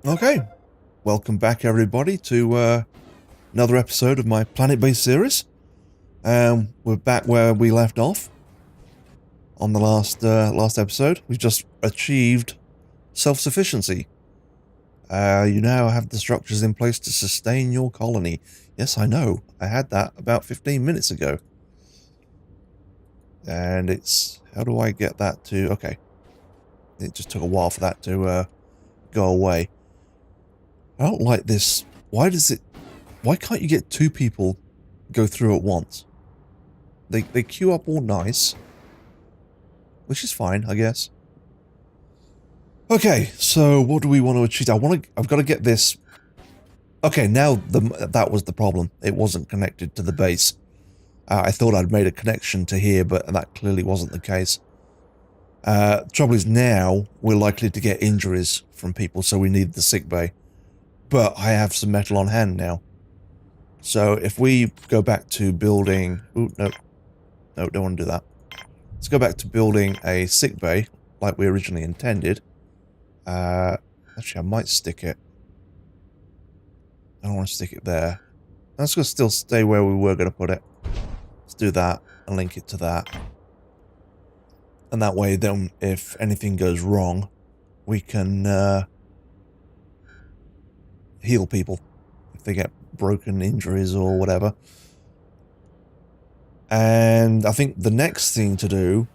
Okay, welcome back everybody to another episode of my Planetbase series. We're back where we left off on the last episode. We've just achieved self-sufficiency. You now have the structures in place to sustain your colony. Yes, I know. I had that about 15 minutes ago. And it's... how do I get that to... okay. It just took a while for that to go away. I don't like this. Why can't you get two people go through at once? They queue up all nice. Which is fine, I guess. Okay, so what do we want to achieve? I've got to get this. Okay, now that was the problem. It wasn't connected to the base. I thought I'd made a connection to here, but that clearly wasn't the case. Trouble is now we're likely to get injuries from people, so we need the sick bay. But I have some metal on hand now. So if we go back to building... ooh, no. No, don't want to do that. Let's go back to building a sick bay, like we originally intended. Actually, I might stick it. I don't want to stick it there. Let's go still stay where we were going to put it. Let's do that and link it to that. And that way, then, if anything goes wrong, we can... heal people if they get broken injuries or whatever. And I think the next thing to do,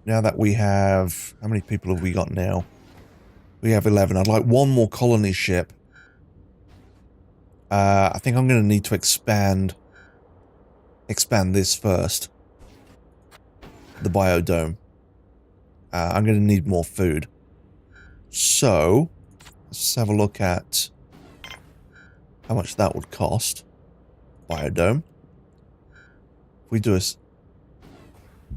now that we have... how many people have we got now? We have 11. I'd like one more colony ship. I think I'm going to need to expand this first. The biodome. I'm going to need more food. So, let's have a look at how much that would cost. Biodome. If we do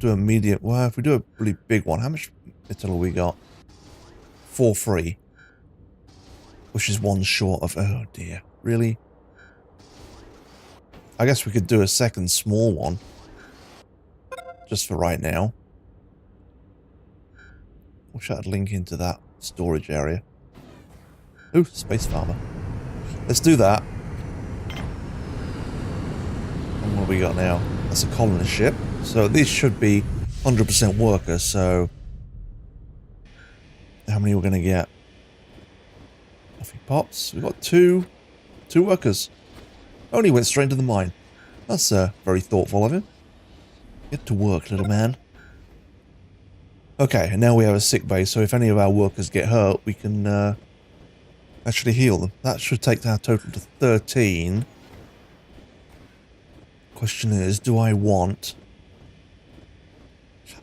a medium, well, if we do a really big one, how much metal have we got? 4 free. Which is one short of, oh dear, really? I guess we could do a second small one. Just for right now. Wish I'd link into that storage area. Ooh, space farmer. Let's do that. And what have we got now? That's a colonist ship. So this should be 100% workers, so... how many we're going to get? Coffee pots. We've got two workers. Only went straight into the mine. That's very thoughtful of him. Get to work, little man. Okay, and now we have a sick bay, so if any of our workers get hurt, we can actually heal them. That should take our total to 13. Question is, do I want...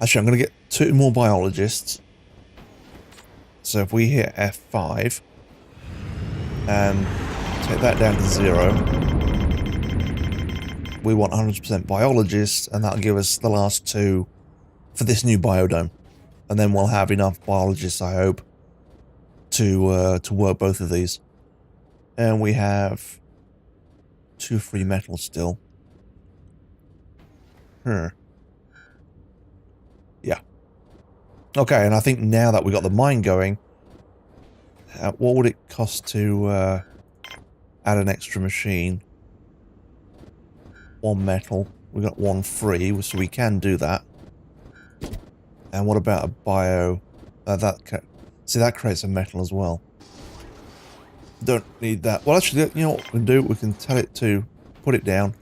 actually, I'm going to get 2 more biologists. So if we hit F5 and take that down to 0, we want 100% biologists, and that'll give us the last 2 for this new biodome. And then we'll have enough biologists, I hope, to work both of these. And we have 2 free metals still. Yeah. Okay, and I think now that we got the mine going, what would it cost to add an extra machine? 1 metal. We got 1 free, so we can do that. And what about a bio? See, that creates a metal as well. Don't need that. Well, actually, you know what we can do? We can tell it to put it down.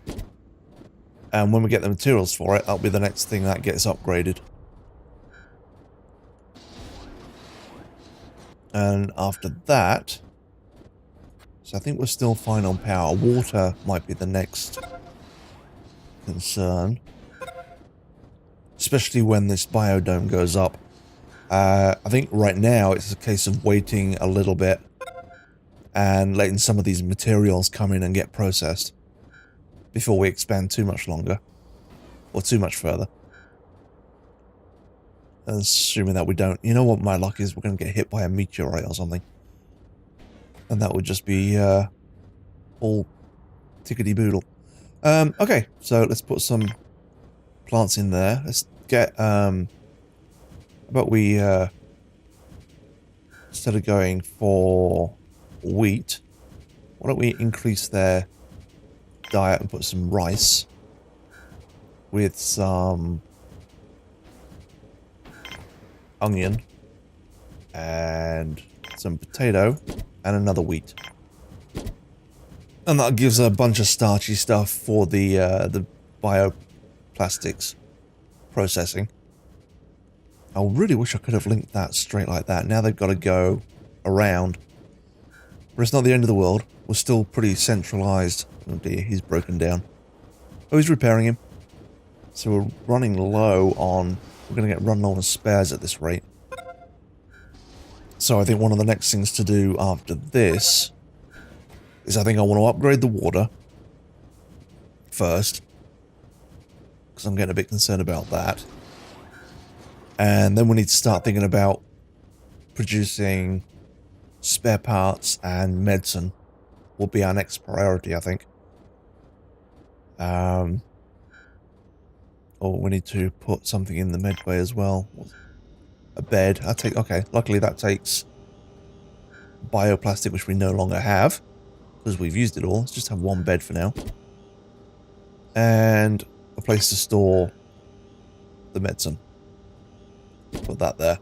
And when we get the materials for it, that'll be the next thing that gets upgraded. And after that... so I think we're still fine on power. Water might be the next concern. Especially when this biodome goes up. I think right now it's a case of waiting a little bit and letting some of these materials come in and get processed before we expand too much longer or too much further. Assuming that we don't. You know what my luck is? We're going to get hit by a meteorite or something. And that would just be all tickety-boodle. Okay, so let's put some plants in there. Let's get... how about we... instead of going for wheat. Why don't we increase their diet and put some rice with some onion and some potato and another wheat. And that gives a bunch of starchy stuff for the bioplastics processing. I really wish I could have linked that straight like that. Now they've got to go around. But it's not the end of the world. We're still pretty centralized. Oh dear, he's broken down. Oh, he's repairing him. So we're running low on... We're going to get run low on spares at this rate. So I think one of the next things to do after this is I think I want to upgrade the water first. Because I'm getting a bit concerned about that. And then we need to start thinking about producing spare parts and medicine will be our next priority, I think. Oh, we need to put something in the med bay as well. A bed. Okay, luckily that takes bioplastic, which we no longer have, because we've used it all. Let's just have one bed for now. And a place to store the medicine. Put that there.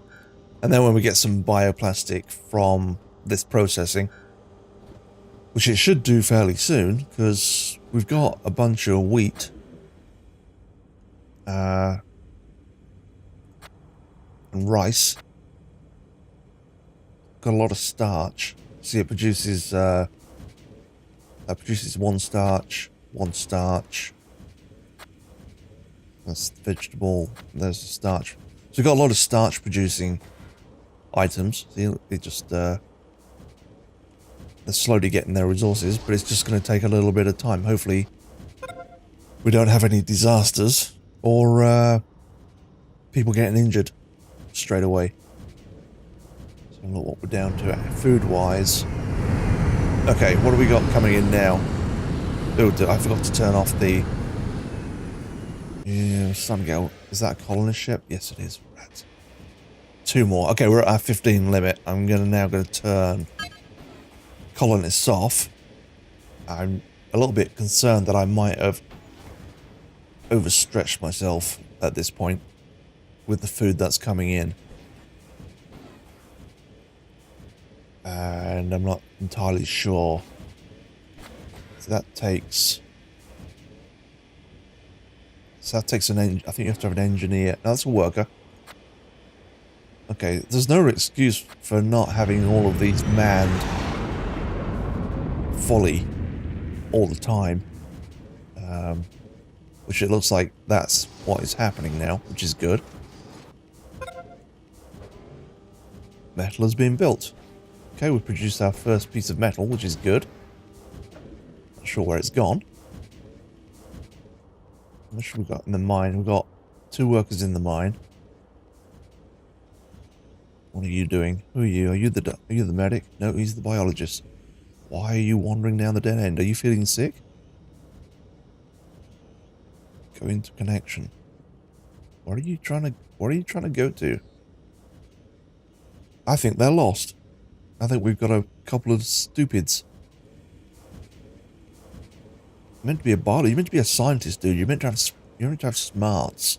And then when we get some bioplastic from this processing, which it should do fairly soon, because we've got a bunch of wheat. And rice. Got a lot of starch. See, it produces, that produces one starch. That's vegetable. There's the starch. So we've got a lot of starch producing items. See, they just, they're slowly getting their resources, but it's just going to take a little bit of time. Hopefully we don't have any disasters or people getting injured straight away. So look what we're down to food-wise. Okay, what do we got coming in now? Oh, I forgot to turn off the... Yeah, starting to go. Is that a colonist ship? Yes, it is. Right. 2 more. Okay, we're at our 15 limit. I'm now going to turn colonists off. I'm a little bit concerned that I might have overstretched myself at this point with the food that's coming in. And I'm not entirely sure. So that takes... I think you have to have an engineer. No, that's a worker. Okay, there's no excuse for not having all of these manned fully all the time. Which it looks like that's what is happening now, which is good. Metal has been built. Okay, we produced our first piece of metal, which is good. Not sure where it's gone. How much have we got in the mine? We've got 2 workers in the mine. What are you doing? Who are you? Are you the medic? No, he's the biologist. Why are you wandering down the dead end? Are you feeling sick? Go into connection. What are you trying to go to? I think they're lost. I think we've got a couple of stupids. You're meant to be a biologist. You're meant to be a scientist, dude. You're meant to have smarts.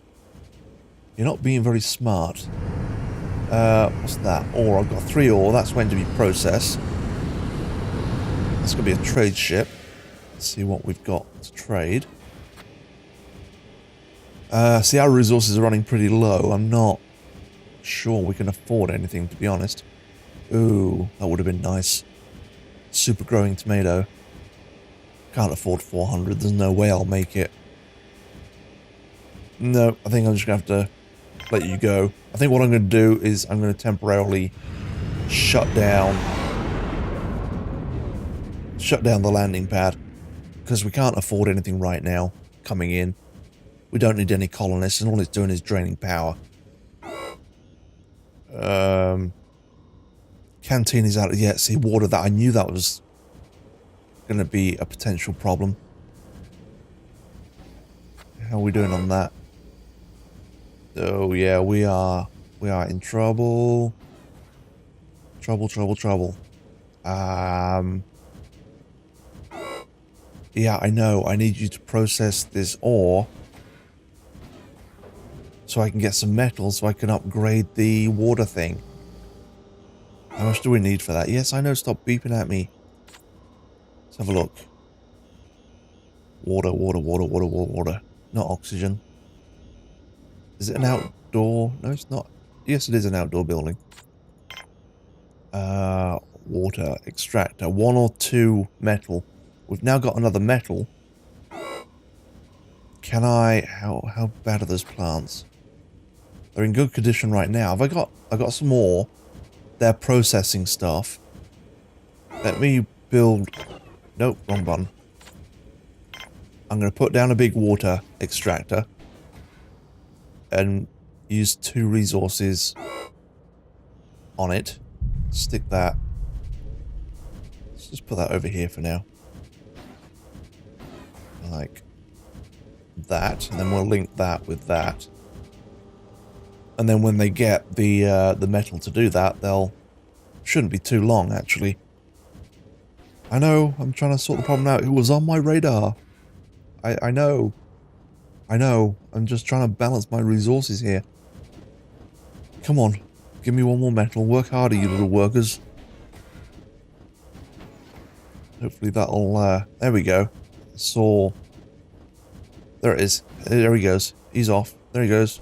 You're not being very smart. What's that? Ore. I've got 3 ore. That's going to be processed. That's going to be a trade ship. Let's see what we've got to trade. See, our resources are running pretty low. I'm not sure we can afford anything, to be honest. Ooh, that would have been nice. Super growing tomato. Can't afford 400. There's no way I'll make it. No, I think I'm just going to have to let you go. I think what I'm going to do is I'm going to temporarily shut down the landing pad. Because we can't afford anything right now coming in. We don't need any colonists, and all it's doing is draining power. Canteen is out. Yeah, see, water that. I knew that was going to be a potential problem. How are we doing on that? Oh yeah, we are in trouble. Trouble. Yeah, I know. I need you to process this ore so I can get some metal so I can upgrade the water thing. How much do we need for that? Yes, I know. Stop beeping at me. Let's have a look. Water, water, water, water, water, water. Not oxygen. Is it an outdoor? No, it's not. Yes, it is an outdoor building. Water extractor. 1 or 2 metal. We've now got another metal. Can I... How bad are those plants? They're in good condition right now. I got some more. They're processing stuff. Let me build... Nope, wrong button. I'm going to put down a big water extractor. And use 2 resources on it. Stick that. Let's just put that over here for now. Like that. And then we'll link that with that. And then when they get the metal to do that, they'll... Shouldn't be too long, actually. I know, I'm trying to sort the problem out. It was on my radar. I know. I know. I'm just trying to balance my resources here. Come on. Give me 1 more metal. Work harder, you little workers. Hopefully that'll... there we go. Saw. There it is. There he goes. He's off. There he goes.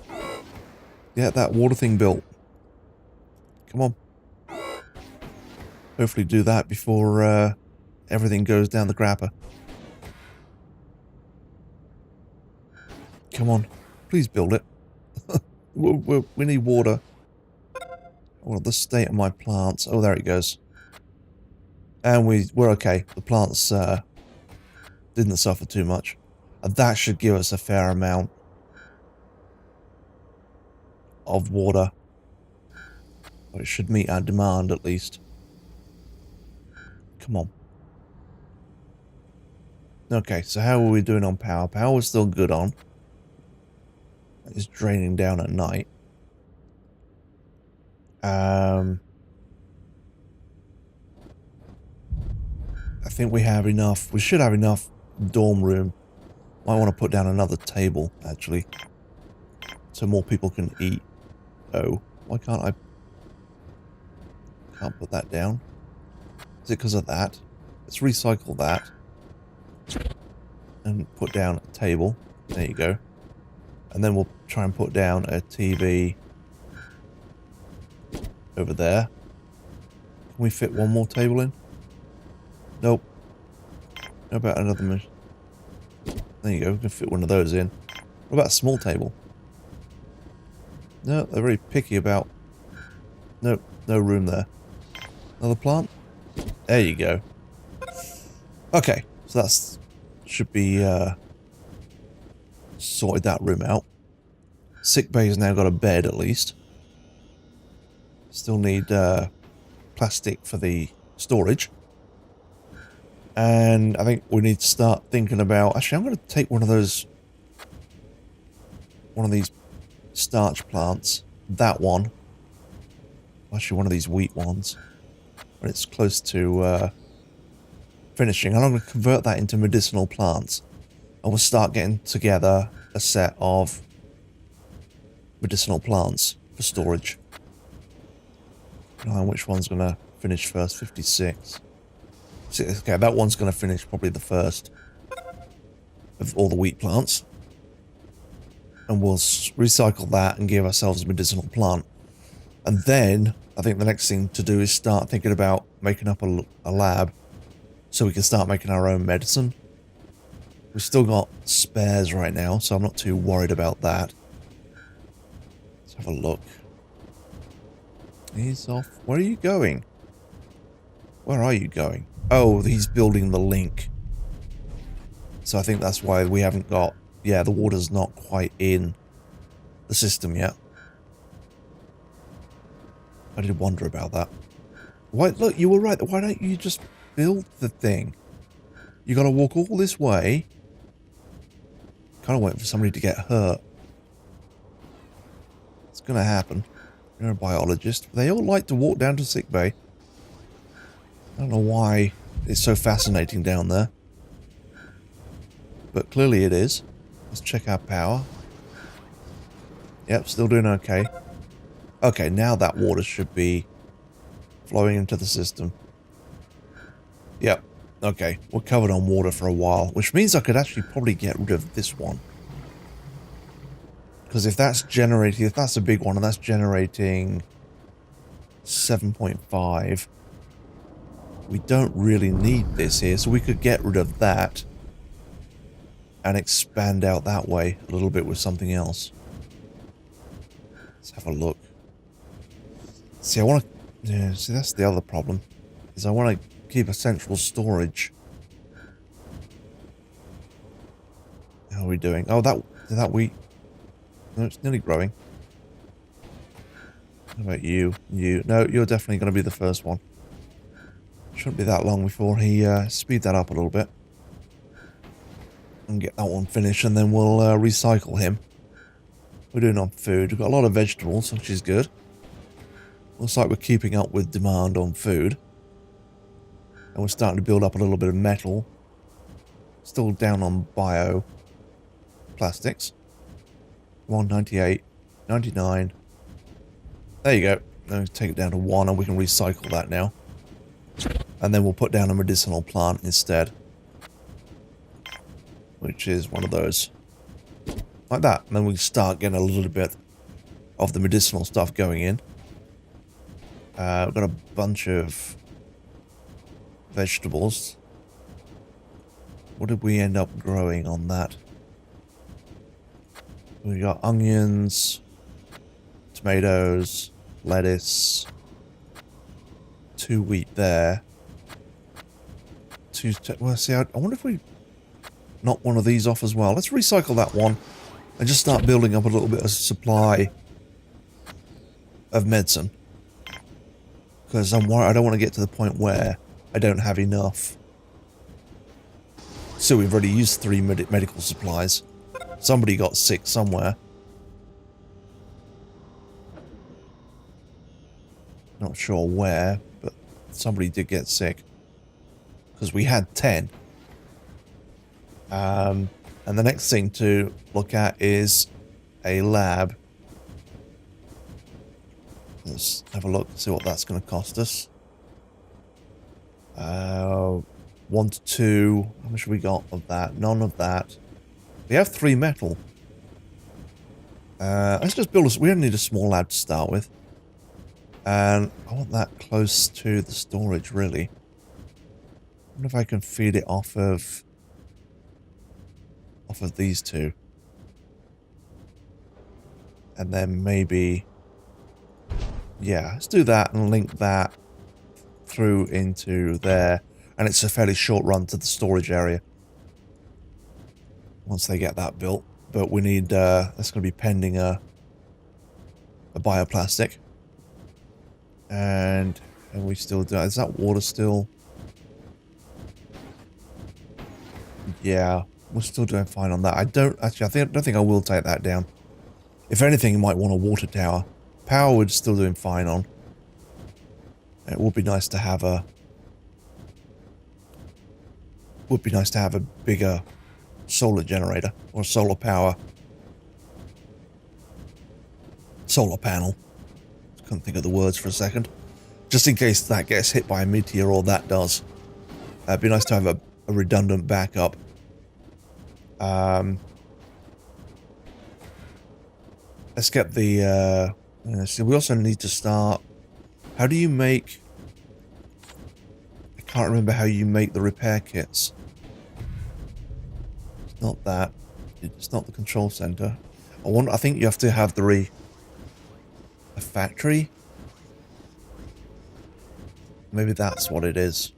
Get that water thing built. Come on. Hopefully do that before everything goes down the crapper. Come on. Please build it. we need water. Well, the state of my plants. Oh, there it goes. And we're okay. The plants didn't suffer too much. And that should give us a fair amount of water. Or it should meet our demand at least. Come on. Okay, so how are we doing on power? Power is still good on. It's draining down at night. I think we have enough. We should have enough dorm room. Might want to put down another table, actually. So more people can eat. Oh, why can't I... Can't put that down. Is it because of that? Let's recycle that. And put down a table. There you go. And then we'll try and put down a TV over there. Can we fit 1 more table in? Nope. How about another machine? There you go, we can fit 1 of those in. What about a small table? No, they're very picky about... Nope, no room there. Another plant? There you go. Okay, so that's... Should be, sorted that room out. Sick bay's now got a bed, at least. Still need, plastic for the storage. And I think we need to start thinking about... Actually, I'm going to take one of these starch plants. That one. Actually, one of these wheat ones. When it's close to finishing. And I'm going to convert that into medicinal plants. And we'll start getting together a set of medicinal plants for storage. Which one's going to finish first? 56. Okay, that one's going to finish probably the first of all the wheat plants. And we'll recycle that and give ourselves a medicinal plant. And then, I think the next thing to do is start thinking about making up a lab so we can start making our own medicine. We've still got spares right now, so I'm not too worried about that. Let's have a look. He's off. Where are you going? Where are you going? Oh, he's building the link. So I think that's why we haven't got... Yeah, the water's not quite in the system yet. I did wonder about that. Why, look, you were right. Why don't you just build the thing? You gotta walk all this way. Kind of waiting for somebody to get hurt. It's gonna happen. You're a biologist. They all like to walk down to sickbay. I don't know why it's so fascinating down there. But clearly it is. Let's check our power. Yep, still doing okay. Okay, now that water should be flowing into the system. Yep. Okay, we're covered on water for a while, which means I could actually probably get rid of this one. Because if that's generating, if that's a big one and that's generating 7.5, we don't really need this here, so we could get rid of that and expand out that way a little bit with something else. Let's have a look. See, I want to... Yeah, see, that's the other problem. Is I want to keep a central storage. How are we doing? Oh, that wheat... No, it's nearly growing. How about you? You? No, you're definitely going to be the first one. Shouldn't be that long before he speed that up a little bit. And get that one finished, and then we'll recycle him. We're doing on food. We've got a lot of vegetables, which is good. Looks like we're keeping up with demand on food. And we're starting to build up a little bit of metal. Still down on bio plastics. 198, 99. There you go. Let's take it down to 1 and we can recycle that now. And then we'll put down a medicinal plant instead. Which is one of those. Like that. And then we start getting a little bit of the medicinal stuff going in. We've got a bunch of vegetables. What did we end up growing on that? We got onions, tomatoes, lettuce, 2 wheat there. Well, see, I wonder if we knock one of these off as well. Let's recycle that one and just start building up a little bit of supply of medicine. Because I'm worried, I don't want to get to the point where I don't have enough. So we've already used 3 medical supplies. Somebody got sick somewhere. Not sure where, but somebody did get sick. Because we had 10. And the next thing to look at is a lab. Let's have a look, see what that's going to cost us. 1 to 2. How much have we got of that? None of that. We have 3 metal. Let's just build we only need a small lab to start with. And I want that close to the storage, really. I wonder if I can feed it off of these two. And then maybe... Yeah, let's do that and link that through into there. And it's a fairly short run to the storage area. Once they get that built. But we need, that's going to be pending a bioplastic. And we still do, is that water still? Yeah, we're still doing fine on that. I don't think I will take that down. If anything, you might want a water tower. Power we're still doing fine on. It would be nice to have a... Would be nice to have a bigger solar generator or solar power. Solar panel. Couldn't think of the words for a second. Just in case that gets hit by a meteor or that does. It'd be nice to have a redundant backup. Let's get the... so we also need to start... How do you make... I can't remember how you make the repair kits. It's not that. It's not the control center. I think you have to have a factory? Maybe that's what it is.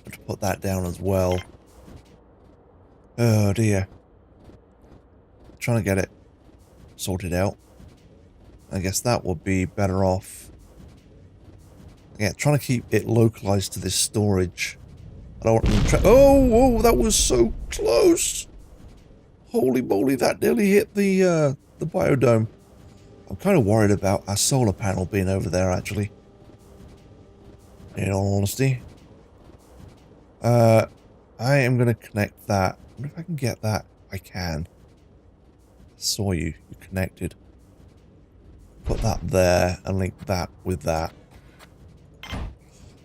Have to put that down as well. Oh dear. Trying to get it sorted out. I guess that would be better off. Yeah, trying to keep it localized to this storage. I don't want to... Oh, that was so close! Holy moly, that nearly hit the biodome. I'm kind of worried about our solar panel being over there, actually. in all honesty. I am going to connect that. I wonder if I can get that. I can. I saw you. You connected. Put that there and link that with that.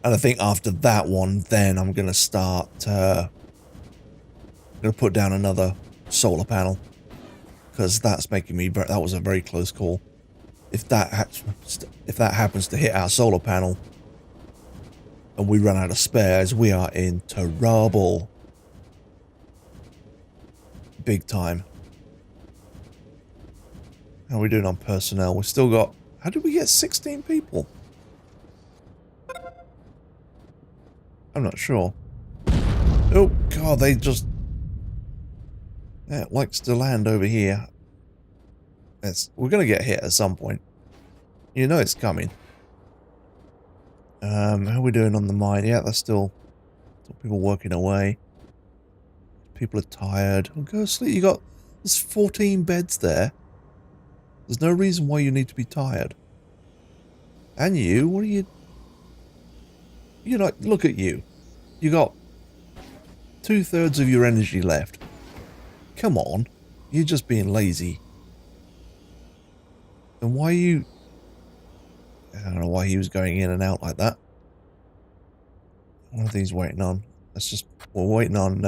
And I think after that one, then I'm going to start... I'm going to put down another solar panel. Because that's making me... That was a very close call. If that happens to hit our solar panel... and we run out of spares, we are in trouble. Big time. How are we doing on personnel? We've still got... How did we get 16 people? I'm not sure. Oh, God, they just... Yeah, it likes to land over here. We're going to get hit at some point. You know it's coming. How are we doing on the mine? Yeah, there's still people working away. People are tired. Oh, go to sleep. There's 14 beds there. There's no reason why you need to be tired. And you, what are you... You know, look at you. You got 2/3 of your energy left. Come on. You're just being lazy. And why are you... I don't know why he was going in and out like that. What are these waiting on? We're waiting on,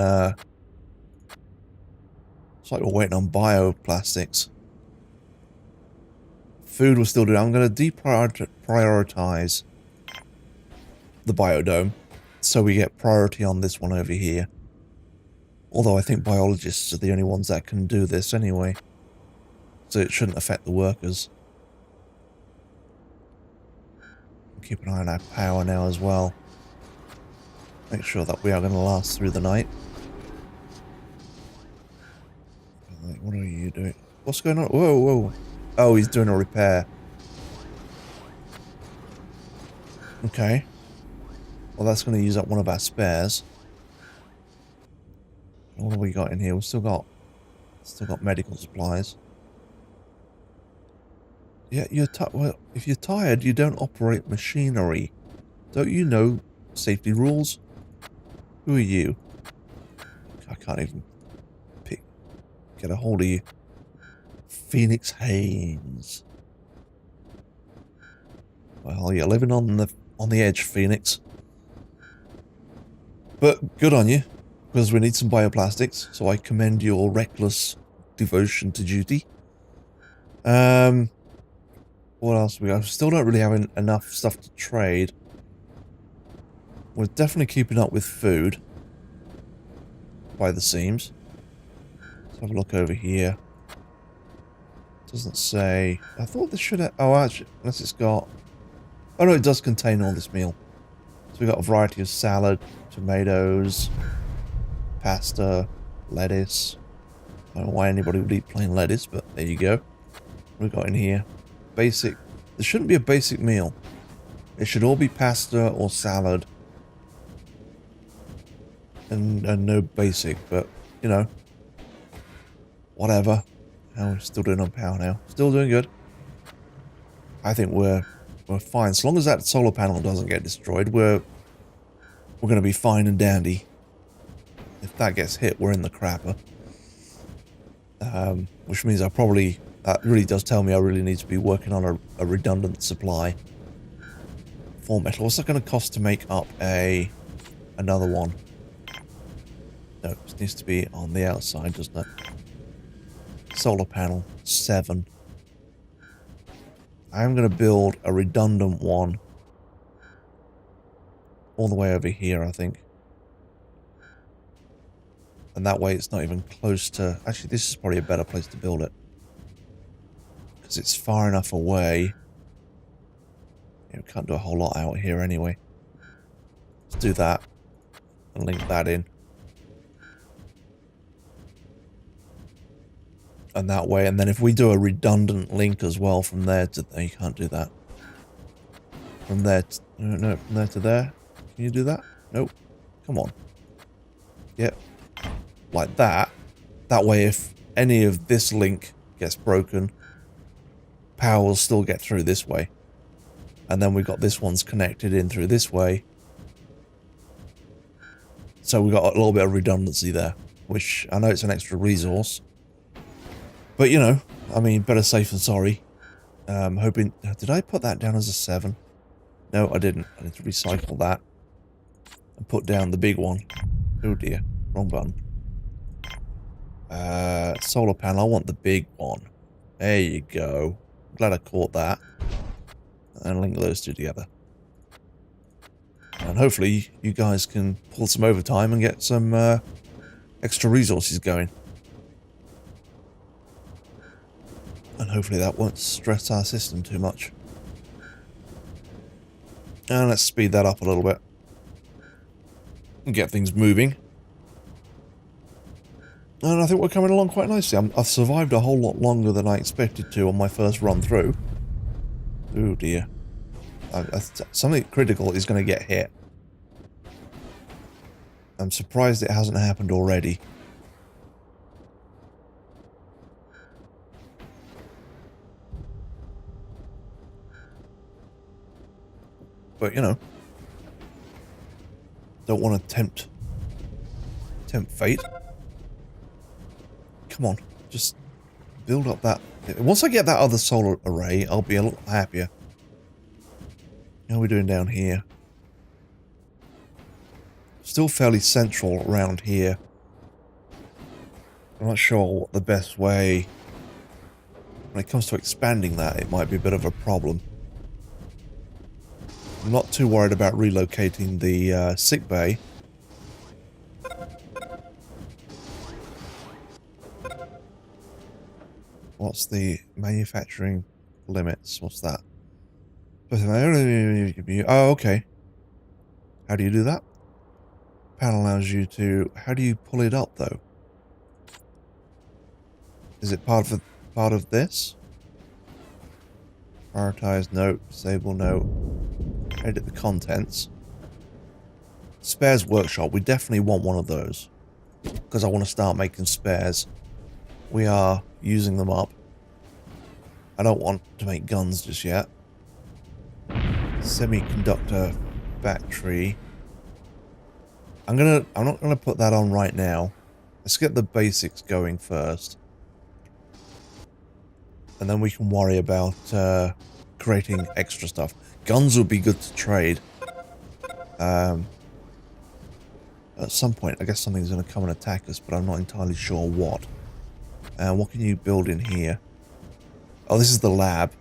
it's like we're waiting on bioplastics. Food we're still doing. I'm going to deprioritize the biodome so we get priority on this one over here. Although I think biologists are the only ones that can do this anyway. So it shouldn't affect the workers. Keep an eye on our power now as well. Make sure that we are going to last through the night. What are you doing? What's going on? Whoa, whoa. Oh, he's doing a repair. Okay. Well, that's going to use up one of our spares. What have we got in here? We've still got medical supplies. Yeah, well, if you're tired, you don't operate machinery. Don't you know safety rules? Who are you? I can't even get a hold of you. Phoenix Haynes. Well, you're living on the edge, Phoenix. But good on you, because we need some bioplastics, so I commend your reckless devotion to duty. What else we got? We still don't really have enough stuff to trade. We're definitely keeping up with food. By the seams. Let's have a look over here. Doesn't say... I thought this should have... Oh, actually, unless it's got... Oh no, it does contain all this meal. So we've got a variety of salad, tomatoes, pasta, lettuce. I don't know why anybody would eat plain lettuce, but there you go. What have we got in here? Basic. There shouldn't be a basic meal. It should all be pasta or salad. And no basic, but, you know. Whatever. How are we still doing on power now? Still doing good. I think we're fine. As long as that solar panel doesn't get destroyed, we're going to be fine and dandy. If that gets hit, we're in the crapper. Which means that really does tell me I really need to be working on a redundant supply for metal. What's that going to cost to make up another one? No, it needs to be on the outside, doesn't it? Solar panel, 7. I'm going to build a redundant one all the way over here, I think. And that way it's not even close to... Actually, this is probably a better place to build it. Because it's far enough away. Yeah, we can't do a whole lot out here anyway. Let's do that. And link that in. And that way, and then if we do a redundant link as well from there to... No, you can't do that. From there to... No, from there to there. Can you do that? Nope. Come on. Yep. Like that. That way, if any of this link gets broken, power will still get through this way. And then we've got this one's connected in through this way, So we got a little bit of redundancy there, which I know it's an extra resource. But, you know, I mean, better safe than sorry. Hoping... Did I put that down as a 7? No, I didn't. I need to recycle that. And put down the big one. Oh dear. Wrong button. Solar panel. I want the big one. There you go. Glad I caught that. And link those two together. And hopefully you guys can pull some overtime and get some extra resources going. And hopefully that won't stress our system too much. And let's speed that up a little bit. And get things moving. And I think we're coming along quite nicely. I've survived a whole lot longer than I expected to on my first run through. Oh dear. Something critical is going to get hit. I'm surprised it hasn't happened already. But, you know, don't want to tempt fate. Come on, just build up that. Once I get that other solar array, I'll be a little happier. How are we doing down here? Still fairly central around here. I'm not sure what the best way... When it comes to expanding that, it might be a bit of a problem. I'm not too worried about relocating the sick bay. What's the manufacturing limits? What's that? Oh, okay. How do you do that? Panel allows you to... How do you pull it up, though? Is it part of this? Prioritize, no. Disable, no. Edit the contents. Spares workshop. We definitely want one of those. Because I want to start making spares. We are using them up. I don't want to make guns just yet. Semiconductor battery. I'm not gonna put that on right now. Let's get the basics going first. And then we can worry about creating extra stuff. Guns would be good to trade. At some point, I guess something's going to come and attack us, but I'm not entirely sure what. What can you build in here? Oh, this is the lab.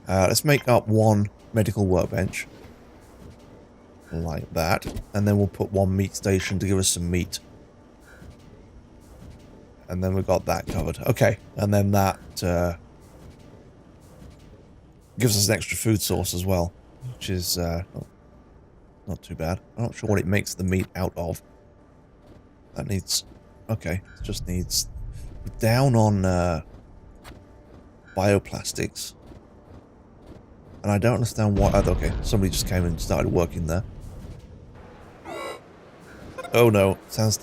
Let's make up one medical workbench. Like that. And then we'll put one meat station to give us some meat. And then we've got that covered. Okay. And then that gives us an extra food source as well. Which is not too bad. I'm not sure what it makes the meat out of. That needs... Okay. It just needs... Down on bioplastics. And I don't understand why... Oh, okay. Somebody just came and started working there. Oh no, sounds,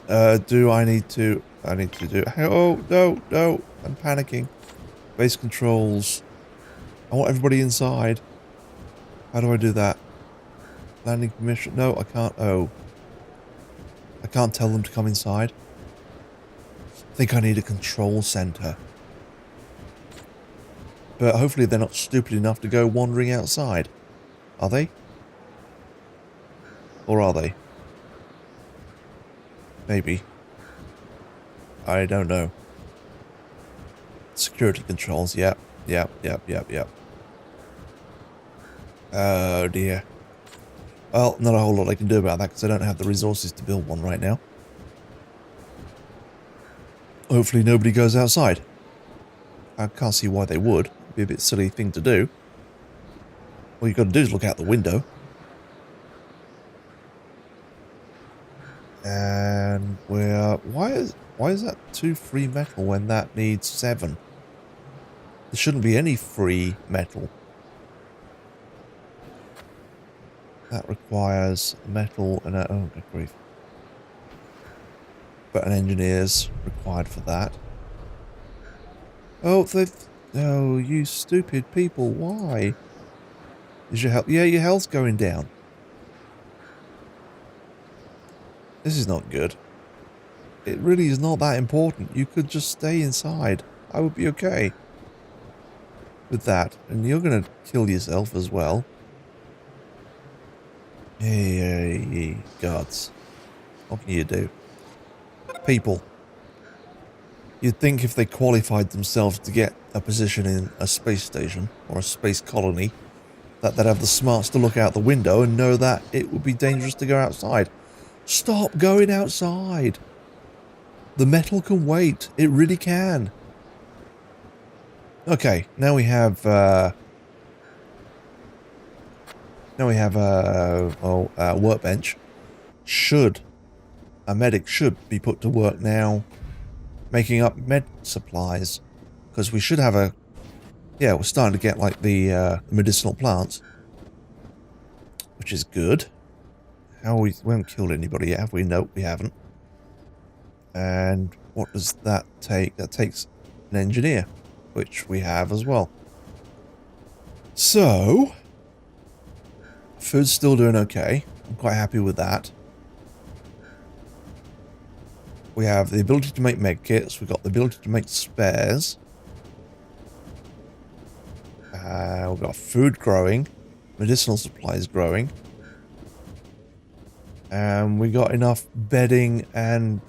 do I need to do, oh, no, I'm panicking. Base controls. I want everybody inside. How do I do that? Landing permission, no, I can't, oh. I can't tell them to come inside. I think I need a control center. But hopefully they're not stupid enough to go wandering outside. Are they? Or are they? Maybe. I don't know. Security controls, yep. Oh dear. Well, not a whole lot I can do about that because I don't have the resources to build one right now. Hopefully nobody goes outside. I can't see why they would. It'd be a bit silly thing to do. All you've got to do is look out the window. And we're... Why is that 2 free metal when that needs 7? There shouldn't be any free metal. That requires metal and a... Oh, good grief. But an engineer's required for that. Oh, they've... Oh, you stupid people, why? Is your health... Yeah, your health's going down. This is not good. It really is not that important. You could just stay inside. I would be okay with that. And you're going to kill yourself as well. Hey, gods. What can you do? People. You'd think if they qualified themselves to get a position in a space station or a space colony, that they'd have the smarts to look out the window and know that it would be dangerous to go outside. Stop going outside! The metal can wait. It really can. Okay, now we have a workbench. A medic should be put to work now, making up med supplies, because we should have we're starting to get like the medicinal plants, which is good. We haven't killed anybody yet, have we? Nope, we haven't. And what does that take? That takes an engineer, which we have as well. So, food's still doing okay. I'm quite happy with that. We have the ability to make med kits. We've got the ability to make spares. We've got food growing. Medicinal supplies growing. And we got enough bedding and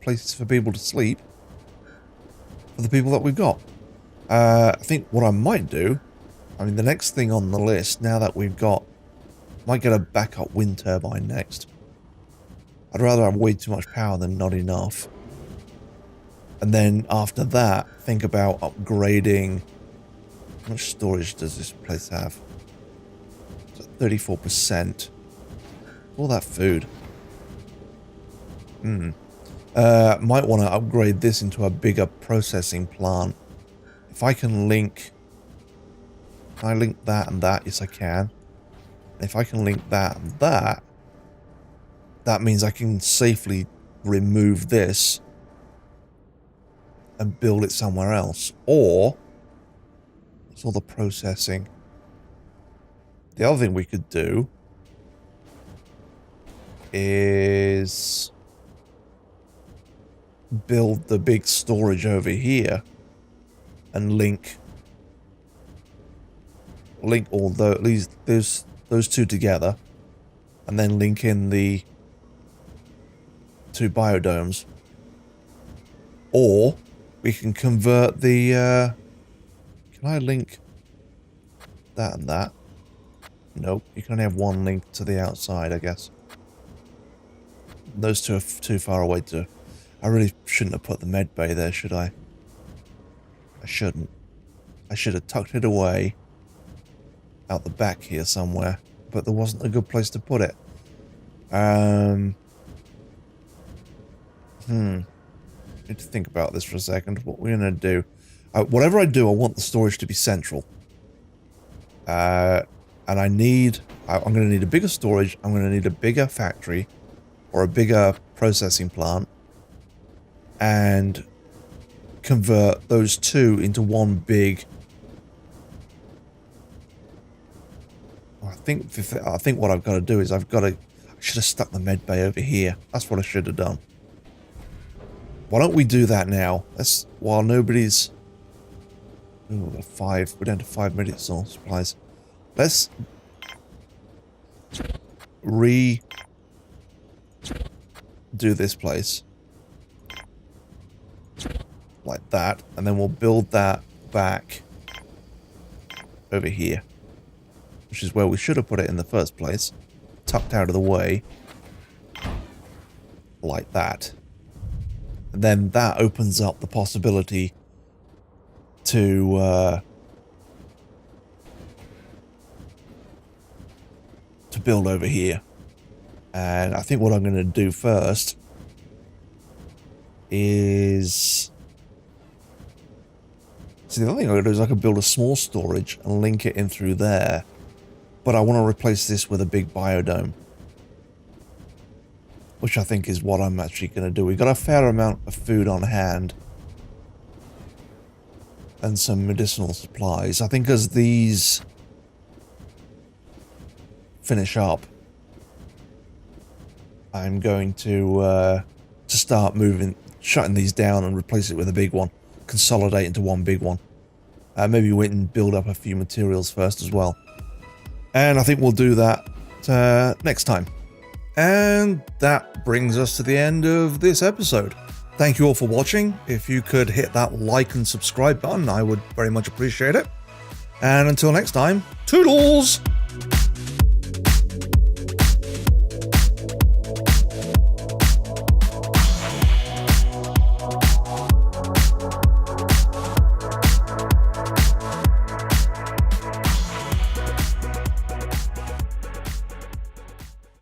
places for people to sleep for the people that we've got. I think what I might do, the next thing on the list, now that we've got, might get a backup wind turbine next. I'd rather have way too much power than not enough. And then after that, think about upgrading. How much storage does this place have? It's at 34%. All that food. Might want to upgrade this into a bigger processing plant. If I can link... Can I link that and that? Yes, I can. If I can link that and that, that means I can safely remove this and build it somewhere else. Or, it's all the processing. The other thing we could do is build the big storage over here and link all those two together, and then link in the two biodomes. Or we can convert the can I link that and that? Nope, you can only have one link to the outside, I guess. Those two are too far away to... I really shouldn't have put the med bay there, should I? I shouldn't. I should have tucked it away out the back here somewhere, but there wasn't a good place to put it. Need to think about this for a second. What we're going to do. Whatever I do, I want the storage to be central. And I'm going to need a bigger storage. I'm going to need a bigger factory or a bigger processing plant, and convert those two into one big... I think what I've got to do is I should have stuck the med bay over here. That's what I should have done. Why don't we do that now? While nobody's... Ooh, we're down to 5 medicinal supplies. Let's redo this place. Like that. And then we'll build that back over here. Which is where we should have put it in the first place. Tucked out of the way. Like that. And then that opens up the possibility to build over here. And I think what I'm going to do first is... See, the other thing I'm going to do is I can build a small storage and link it in through there. But I want to replace this with a big biodome, which I think is what I'm actually going to do. We've got a fair amount of food on hand and some medicinal supplies. I think as these finish up, I'm going to start shutting these down and replace it with a big one. Consolidate into one big one. Maybe wait and build up a few materials first as well. And I think we'll do that next time. And that brings us to the end of this episode. Thank you all for watching. If you could hit that like and subscribe button, I would very much appreciate it. And until next time, toodles!